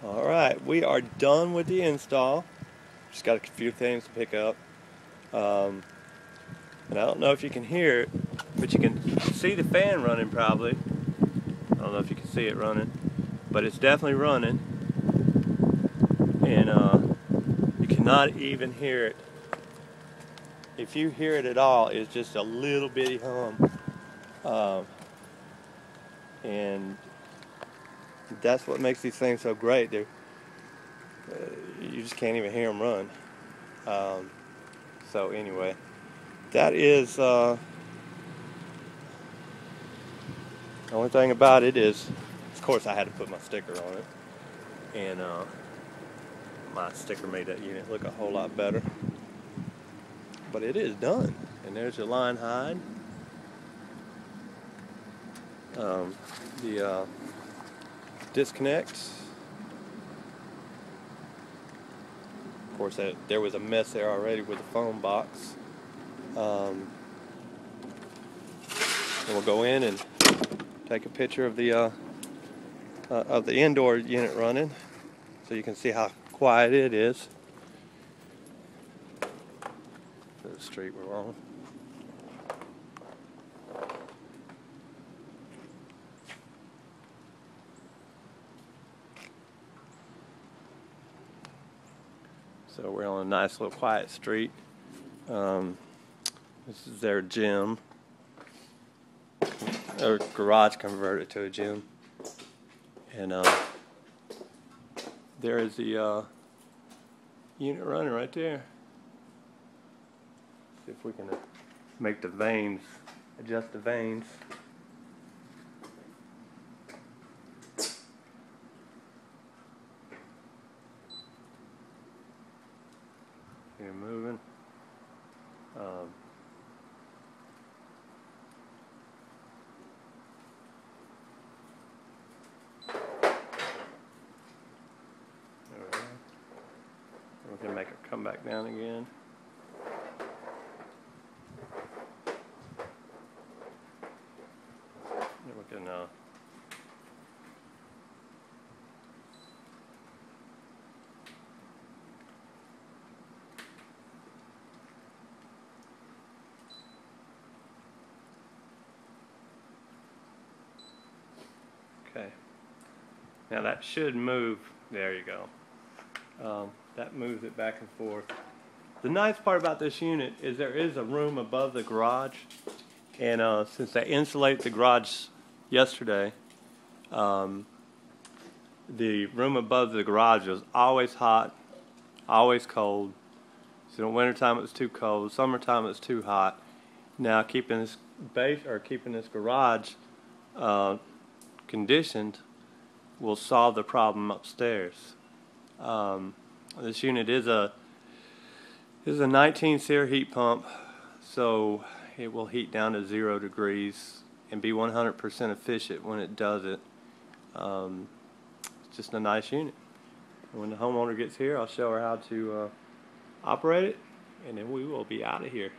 Alright, we are done with the install. Just got a few things to pick up. And I don't know if you can hear it, but you can see the fan running probably. I don't know if you can see it running, but it's definitely running. And you cannot even hear it. If you hear it at all, it's just a little bitty hum. And that's what makes these things so great. You just can't even hear them run. So anyway, that is the only thing about it is, of course, I had to put my sticker on it, and my sticker made that unit look a whole lot better. But it is done, and there's your line hide. The disconnects. Of course, there was a mess there already with the phone box. And we'll go in and take a picture of the indoor unit running, so you can see how quiet it is. The street we're on. So we're on a nice little quiet street. This is their gym. Their garage converted to a gym. And there is the unit running right there. See if we can make the vanes, adjust the vanes. You're moving. We can make it come back down again. And we can okay. Now that should move. There you go. That moves it back and forth. The nice part about this unit is there is a room above the garage, and since they insulated the garage yesterday, the room above the garage was always hot, always cold. So in the wintertime it was too cold, summertime it was too hot. Now keeping this keeping this garage conditioned will solve the problem upstairs. This unit is a 19 SEER heat pump, so it will heat down to 0 degrees and be 100% efficient when it does it. It's just a nice unit. And when the homeowner gets here, I'll show her how to operate it, and then we will be out of here.